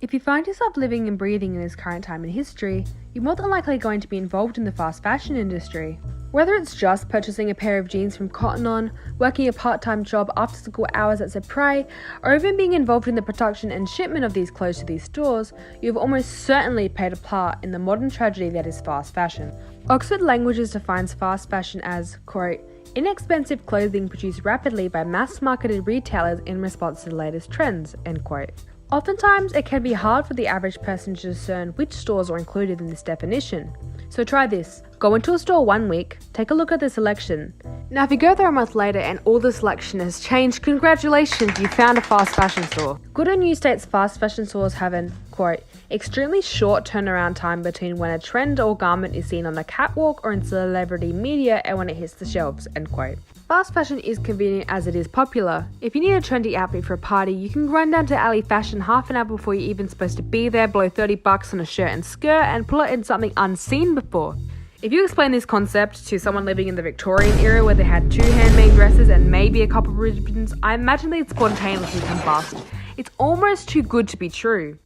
If you find yourself living and breathing in this current time in history, you're more than likely going to be involved in the fast fashion industry. Whether it's just purchasing a pair of jeans from Cotton On, working a part-time job after school hours at Supre, or even being involved in the production and shipment of these clothes to these stores, you've almost certainly played a part in the modern tragedy that is fast fashion. Oxford Languages defines fast fashion as, quote, inexpensive clothing produced rapidly by mass-marketed retailers in response to the latest trends, end quote. Oftentimes, it can be hard for the average person to discern which stores are included in this definition. So try this. Go into a store 1 week, take a look at the selection. Now if you go there a month later and all the selection has changed, congratulations, you found a fast fashion store. Good on you states fast fashion stores have an, quote, extremely short turnaround time between when a trend or garment is seen on the catwalk or in celebrity media and when it hits the shelves, end quote. Fast fashion is convenient as it is popular. If you need a trendy outfit for a party, you can run down to Alley Fashion half an hour before you're even supposed to be there, blow $30 on a shirt and skirt, and pull it in something unseen before. If you explain this concept to someone living in the Victorian era where they had 2 handmade dresses and maybe a couple of ribbons, I imagine they'd spontaneously combust. It's almost too good to be true.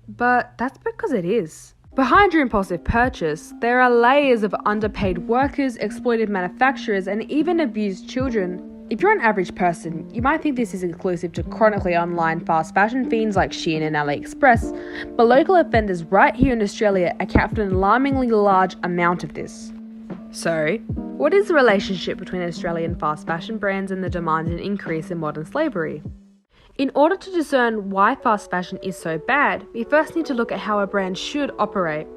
But that's because it is. Behind your impulsive purchase, there are layers of underpaid workers, exploited manufacturers, and even abused children. If you're an average person, you might think this is exclusive to chronically online fast fashion fiends like Shein and AliExpress, but local offenders right here in Australia account for an alarmingly large amount of this. So, what is the relationship between Australian fast fashion brands and the demand and increase in modern slavery? In order to discern why fast fashion is so bad, we first need to look at how a brand should operate.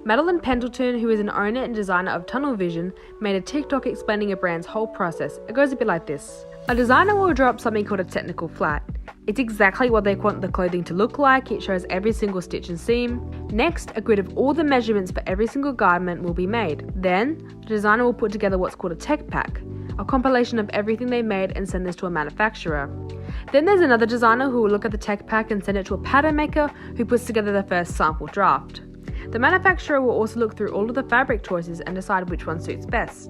Madeline Pendleton, who is an owner and designer of Tunnel Vision, made a TikTok explaining a brand's whole process. It goes a bit like this. A designer will draw up something called a technical flat. It's exactly what they want the clothing to look like. It shows every single stitch and seam. Next, a grid of all the measurements for every single garment will be made. Then, the designer will put together what's called a tech pack, a compilation of everything they made and send this to a manufacturer. Then there's another designer who will look at the tech pack and send it to a pattern maker who puts together the first sample draft. The manufacturer will also look through all of the fabric choices and decide which one suits best.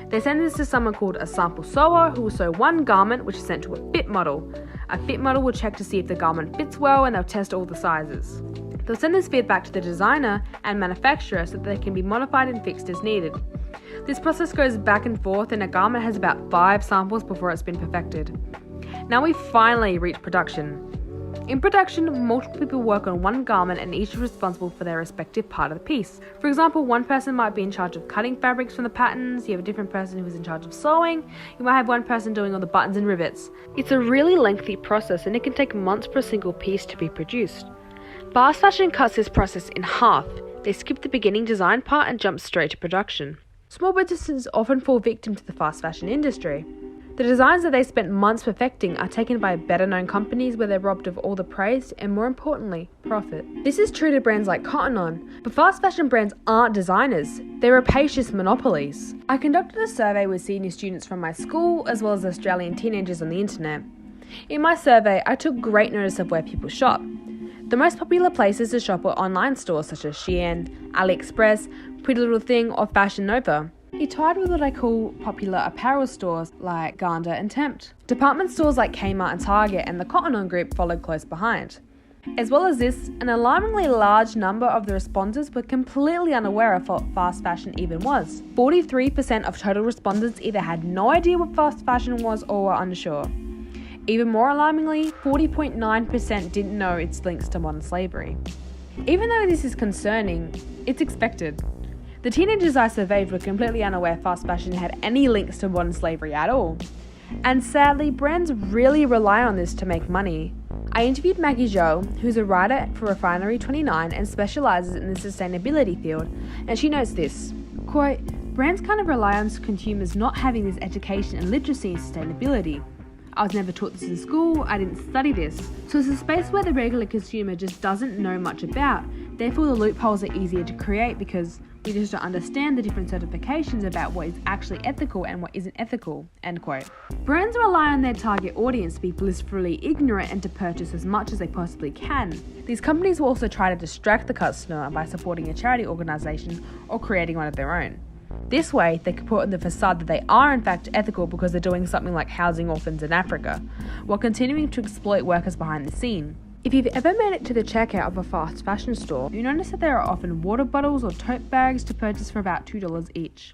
They send this to someone called a sample sewer who will sew one garment, which is sent to a fit model. A fit model will check to see if the garment fits well and they'll test all the sizes. They'll send this fit back to the designer and manufacturer so that they can be modified and fixed as needed. This process goes back and forth and a garment has about 5 samples before it's been perfected. Now we finally reach production. In production, multiple people work on one garment and each is responsible for their respective part of the piece. For example, one person might be in charge of cutting fabrics from the patterns, you have a different person who is in charge of sewing, you might have one person doing all the buttons and rivets. It's a really lengthy process and it can take months for a single piece to be produced. Fast fashion cuts this process in half. They skip the beginning design part and jump straight to production. Small businesses often fall victim to the fast fashion industry. The designs that they spent months perfecting are taken by better-known companies where they're robbed of all the praise and, more importantly, profit. This is true to brands like Cotton On, but fast fashion brands aren't designers, they're rapacious monopolies. I conducted a survey with senior students from my school as well as Australian teenagers on the internet. In my survey, I took great notice of where people shop. The most popular places to shop were online stores such as Shein, AliExpress, Pretty Little Thing or Fashion Nova. It tied with what I call popular apparel stores like Gander and Tempt. Department stores like Kmart and Target and the Cotton On group followed close behind. As well as this, an alarmingly large number of the respondents were completely unaware of what fast fashion even was. 43% of total respondents either had no idea what fast fashion was or were unsure. Even more alarmingly, 40.9% didn't know its links to modern slavery. Even though this is concerning, it's expected. The teenagers I surveyed were completely unaware fast fashion had any links to modern slavery at all. And sadly, brands really rely on this to make money. I interviewed Maggie Zhou, who's a writer for Refinery 29 and specialises in the sustainability field, and she notes this, quote, brands kind of rely on consumers not having this education and literacy in sustainability. I was never taught this in school, I didn't study this. So it's a space where the regular consumer just doesn't know much about. Therefore, the loopholes are easier to create because we just don't understand the different certifications about what is actually ethical and what isn't ethical, end quote. Brands rely on their target audience to be blissfully ignorant and to purchase as much as they possibly can. These companies will also try to distract the customer by supporting a charity organisation or creating one of their own. This way, they can put on the facade that they are in fact ethical because they're doing something like housing orphans in Africa, while continuing to exploit workers behind the scene. If you've ever made it to the checkout of a fast fashion store, you notice that there are often water bottles or tote bags to purchase for about $2 each.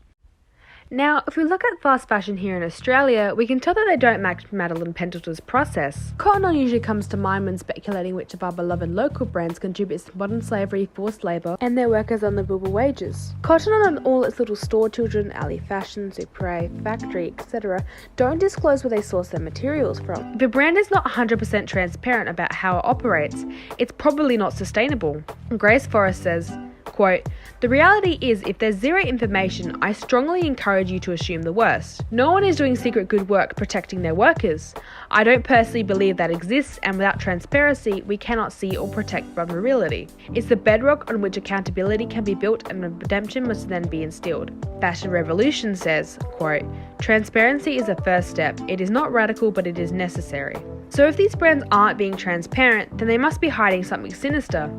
Now, if we look at fast fashion here in Australia, we can tell that they don't match Madeline Pendleton's process. Cotton On usually comes to mind when speculating which of our beloved local brands contributes to modern slavery, forced labour, and their workers on livable wages. Cotton On and all its little store children, Ali Fashion, Supre, Factory, etc., don't disclose where they source their materials from. If a brand is not 100% transparent about how it operates, it's probably not sustainable. Grace Forrest says, quote, "The reality is if there's zero information, I strongly encourage you to assume the worst. No one is doing secret good work protecting their workers. I don't personally believe that exists, and without transparency, we cannot see or protect vulnerability. It's the bedrock on which accountability can be built and redemption must then be instilled." Fashion Revolution says, quote, "Transparency is a first step. It is not radical, but it is necessary." So if these brands aren't being transparent, then they must be hiding something sinister.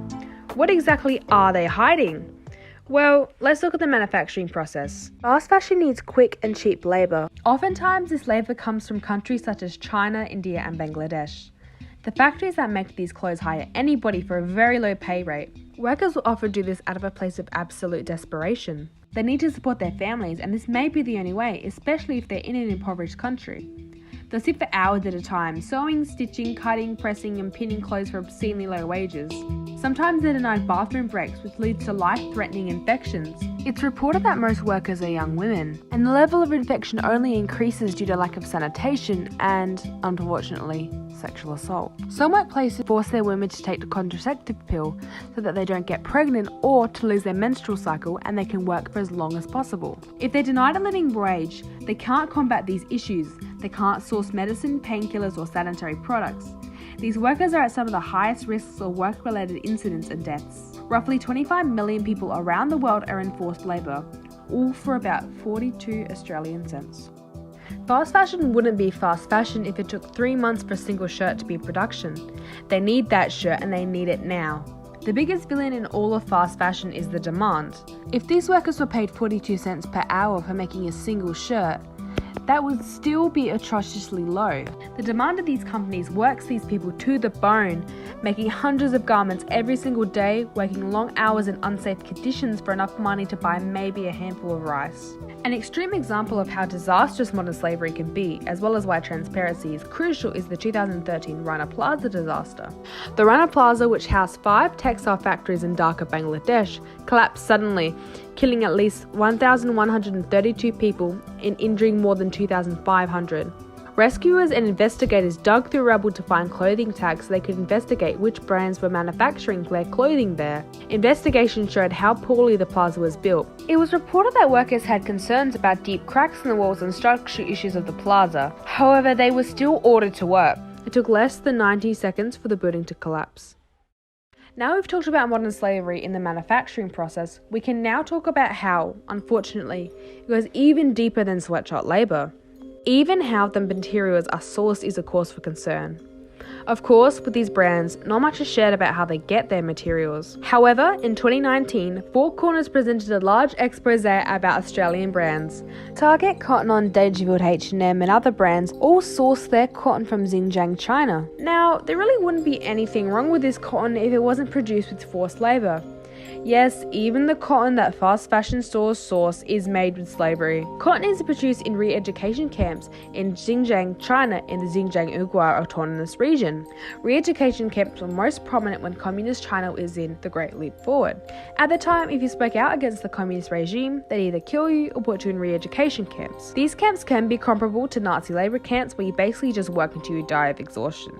What exactly are they hiding? Well, let's look at the manufacturing process. Fast fashion needs quick and cheap labour. Oftentimes, this labour comes from countries such as China, India, and Bangladesh. The factories that make these clothes hire anybody for a very low pay rate. Workers will often do this out of a place of absolute desperation. They need to support their families, and this may be the only way, especially if they're in an impoverished country. They'll sit for hours at a time, sewing, stitching, cutting, pressing, and pinning clothes for obscenely low wages. Sometimes they're denied bathroom breaks, which leads to life-threatening infections. It's reported that most workers are young women, and the level of infection only increases due to lack of sanitation and, unfortunately, sexual assault. Some workplaces force their women to take the contraceptive pill so that they don't get pregnant or to lose their menstrual cycle and they can work for as long as possible. If they're denied a living wage, they can't combat these issues. They can't source medicine, painkillers, or sanitary products. These workers are at some of the highest risks of work-related incidents and deaths. Roughly 25 million people around the world are in forced labour, all for about 42 Australian cents. Fast fashion wouldn't be fast fashion if it took 3 months for a single shirt to be in production. They need that shirt and they need it now. The biggest villain in all of fast fashion is the demand. If these workers were paid 42 cents per hour for making a single shirt, that would still be atrociously low. The demand of these companies works these people to the bone, making hundreds of garments every single day, working long hours in unsafe conditions for enough money to buy maybe a handful of rice. An extreme example of how disastrous modern slavery can be, as well as why transparency is crucial, is the 2013 Rana Plaza disaster. The Rana Plaza, which housed 5 textile factories in Dhaka, Bangladesh, collapsed suddenly, killing at least 1,132 people and injuring more than 2,500. Rescuers and investigators dug through rubble to find clothing tags so they could investigate which brands were manufacturing their clothing there. Investigation showed how poorly the plaza was built. It was reported that workers had concerns about deep cracks in the walls and structural issues of the plaza. However, they were still ordered to work. It took less than 90 seconds for the building to collapse. Now we've talked about modern slavery in the manufacturing process, we can now talk about how, unfortunately, it goes even deeper than sweatshop labour. Even how the materials are sourced is a cause for concern. Of course, with these brands, not much is shared about how they get their materials. However, in 2019, Four Corners presented a large expose about Australian brands. Target, Cotton On, Dangerfield, H&M and other brands all source their cotton from Xinjiang, China. Now, there really wouldn't be anything wrong with this cotton if it wasn't produced with forced labour. Yes, even the cotton that fast fashion stores source is made with slavery. Cotton is produced in re-education camps in Xinjiang, China, in the Xinjiang Uyghur Autonomous Region. Re-education camps were most prominent when Communist China was in the Great Leap Forward. At the time, if you spoke out against the communist regime, they'd either kill you or put you in re-education camps. These camps can be comparable to Nazi labour camps where you basically just work until you die of exhaustion.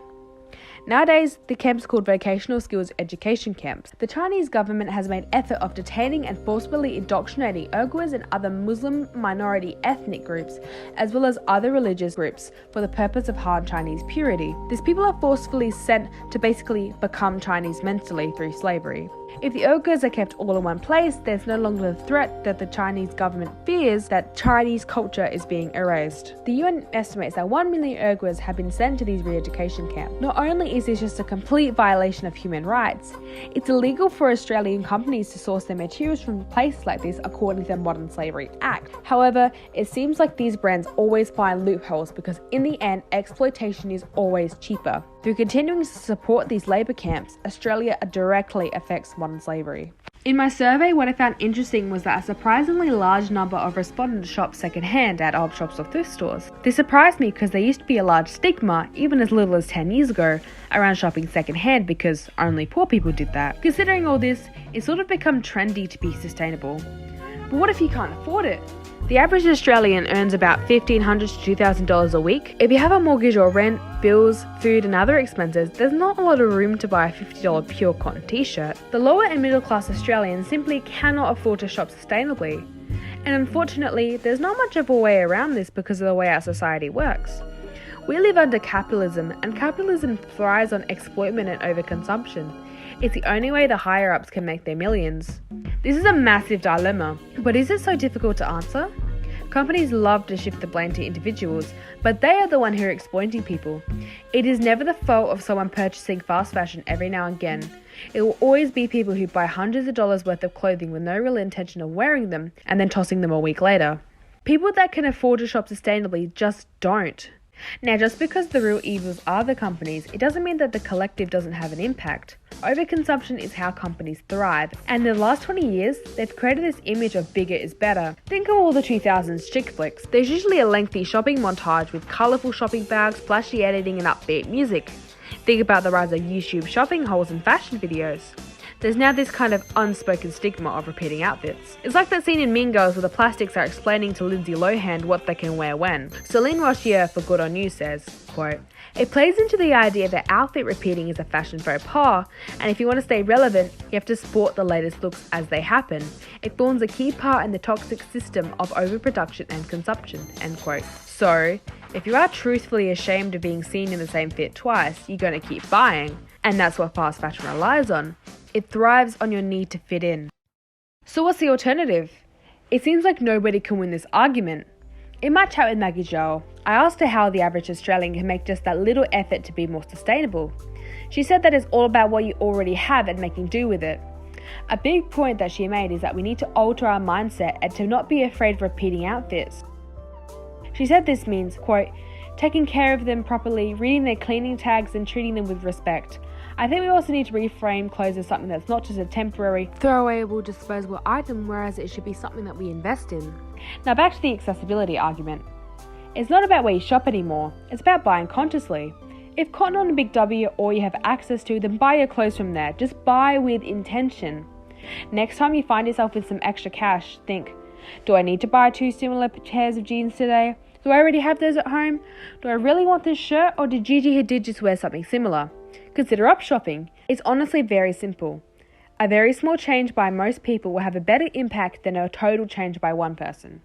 Nowadays, the camps are called vocational skills education camps. The Chinese government has made effort of detaining and forcibly indoctrinating Uyghurs and other Muslim minority ethnic groups, as well as other religious groups, for the purpose of Han Chinese purity. These people are forcefully sent to basically become Chinese mentally through slavery. If the Uyghurs are kept all in one place, there's no longer the threat that the Chinese government fears that Chinese culture is being erased. The UN estimates that 1 million Uyghurs have been sent to these re-education camps. Not only only is this just a complete violation of human rights, it's illegal for Australian companies to source their materials from places like this according to the Modern Slavery Act. However, it seems like these brands always find loopholes because in the end, exploitation is always cheaper. Through continuing to support these labour camps, Australia directly affects modern slavery. In my survey, what I found interesting was that a surprisingly large number of respondents shop secondhand at old shops or thrift stores. This surprised me because there used to be a large stigma, even as little as 10 years ago, around shopping secondhand because only poor people did that. Considering all this, it's sort of become trendy to be sustainable. But what if you can't afford it? The average Australian earns about $1,500 to $2,000 a week. If you have a mortgage or rent, bills, food and other expenses, there's not a lot of room to buy a $50 pure cotton t-shirt. The lower and middle class Australians simply cannot afford to shop sustainably. And unfortunately, there's not much of a way around this because of the way our society works. We live under capitalism, and capitalism thrives on exploitment and overconsumption. It's the only way the higher-ups can make their millions. This is a massive dilemma, but is it so difficult to answer? Companies love to shift the blame to individuals, but they are the one who are exploiting people. It is never the fault of someone purchasing fast fashion every now and again. It will always be people who buy hundreds of dollars worth of clothing with no real intention of wearing them and then tossing them a week later. People that can afford to shop sustainably just don't. Now, just because the real evils are the companies, it doesn't mean that the collective doesn't have an impact. Overconsumption is how companies thrive, and in the last 20 years, they've created this image of bigger is better. Think of all the 2000s chick flicks. There's usually a lengthy shopping montage with colourful shopping bags, flashy editing and upbeat music. Think about the rise of YouTube shopping hauls and fashion videos. There's now this kind of unspoken stigma of repeating outfits. It's like that scene in Mean Girls where the plastics are explaining to Lindsay Lohan what they can wear when. Celine Rochier for Good On You says, quote, "It plays into the idea that outfit repeating is a fashion faux pas, and if you want to stay relevant, you have to sport the latest looks as they happen. It forms a key part in the toxic system of overproduction and consumption," end quote. So, if you are truthfully ashamed of being seen in the same fit twice, you're going to keep buying. And that's what fast fashion relies on. It thrives on your need to fit in. So what's the alternative? It seems like nobody can win this argument. In my chat with Maggie Joel, I asked her how the average Australian can make just that little effort to be more sustainable. She said that it's all about what you already have and making do with it. A big point that she made is that we need to alter our mindset and to not be afraid of repeating outfits. She said this means, quote, taking care of them properly, reading their cleaning tags and treating them with respect. I think we also need to reframe clothes as something that's not just a temporary, throwawayable, disposable item, whereas it should be something that we invest in. Now back to the accessibility argument. It's not about where you shop anymore, it's about buying consciously. If Cotton On and Big W are all you have access to, then buy your clothes from there. Just buy with intention. Next time you find yourself with some extra cash, think, do I need to buy 2 similar pairs of jeans today? Do I already have those at home? Do I really want this shirt, or did Gigi Hadid just wear something similar? Consider up shopping. It's honestly very simple. A very small change by most people will have a better impact than a total change by one person.